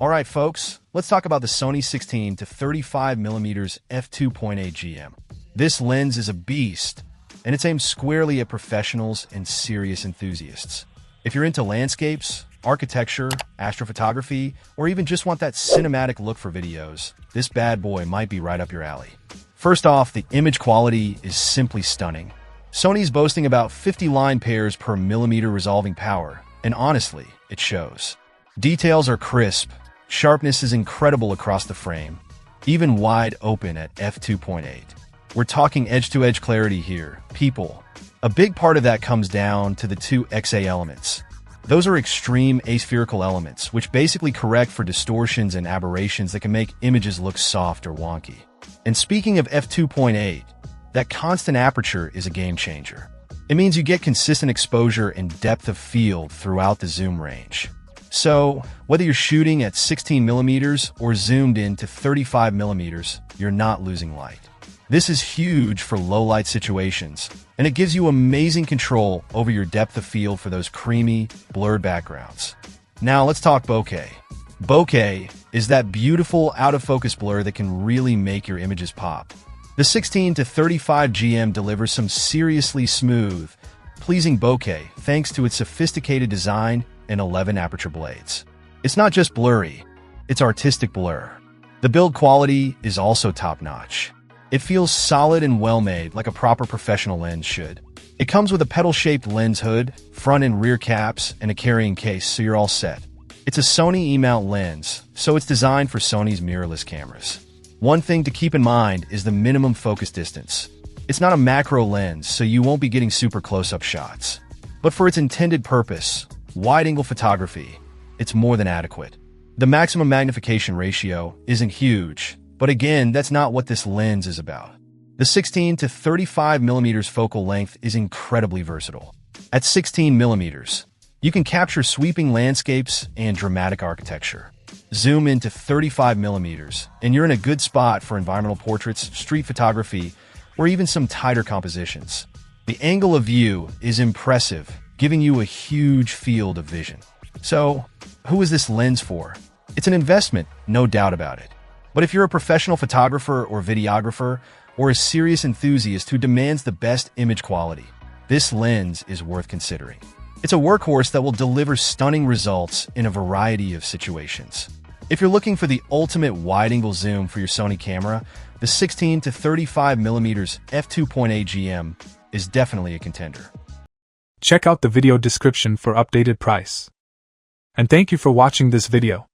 Alright folks, let's talk about the Sony 16-35mm f2.8 GM. This lens is a beast, and it's aimed squarely at professionals and serious enthusiasts. If you're into landscapes, architecture, astrophotography, or even just want that cinematic look for videos, this bad boy might be right up your alley. First off, the image quality is simply stunning. Sony's boasting about 50 line pairs per millimeter resolving power, and honestly, it shows. Details are crisp, sharpness is incredible across the frame, even wide open at f2.8. We're talking edge-to-edge clarity here, people. A big part of that comes down to the two XA elements. Those are extreme aspherical elements, which basically correct for distortions and aberrations that can make images look soft or wonky. And speaking of f2.8, that constant aperture is a game changer. It means you get consistent exposure and depth of field throughout the zoom range. So, whether you're shooting at 16mm or zoomed in to 35mm, you're not losing light. This is huge for low-light situations, and it gives you amazing control over your depth of field for those creamy, blurred backgrounds. Now let's talk bokeh. Bokeh is that beautiful out-of-focus blur that can really make your images pop. The 16-35 GM delivers some seriously smooth, pleasing bokeh thanks to its sophisticated design and 11 aperture blades. It's not just blurry, it's artistic blur. The build quality is also top-notch. It feels solid and well-made like a proper professional lens should. It comes with a pedal-shaped lens hood, front and rear caps, and a carrying case, so you're all set. It's a Sony E-mount lens, so it's designed for Sony's mirrorless cameras. One thing to keep in mind is the minimum focus distance. It's not a macro lens, so you won't be getting super close-up shots. But for its intended purpose, wide-angle photography, it's more than adequate. The maximum magnification ratio isn't huge, but again, that's not what this lens is about. The 16-35mm focal length is incredibly versatile. At 16mm, you can capture sweeping landscapes and dramatic architecture. Zoom into 35mm, and you're in a good spot for environmental portraits, street photography, or even some tighter compositions. The angle of view is impressive, giving you a huge field of vision. So, who is this lens for? It's an investment, no doubt about it. But if you're a professional photographer or videographer, or a serious enthusiast who demands the best image quality, this lens is worth considering. It's a workhorse that will deliver stunning results in a variety of situations. If you're looking for the ultimate wide-angle zoom for your Sony camera, the 16-35mm f2.8 GM is definitely a contender. Check out the video description for updated price. And thank you for watching this video.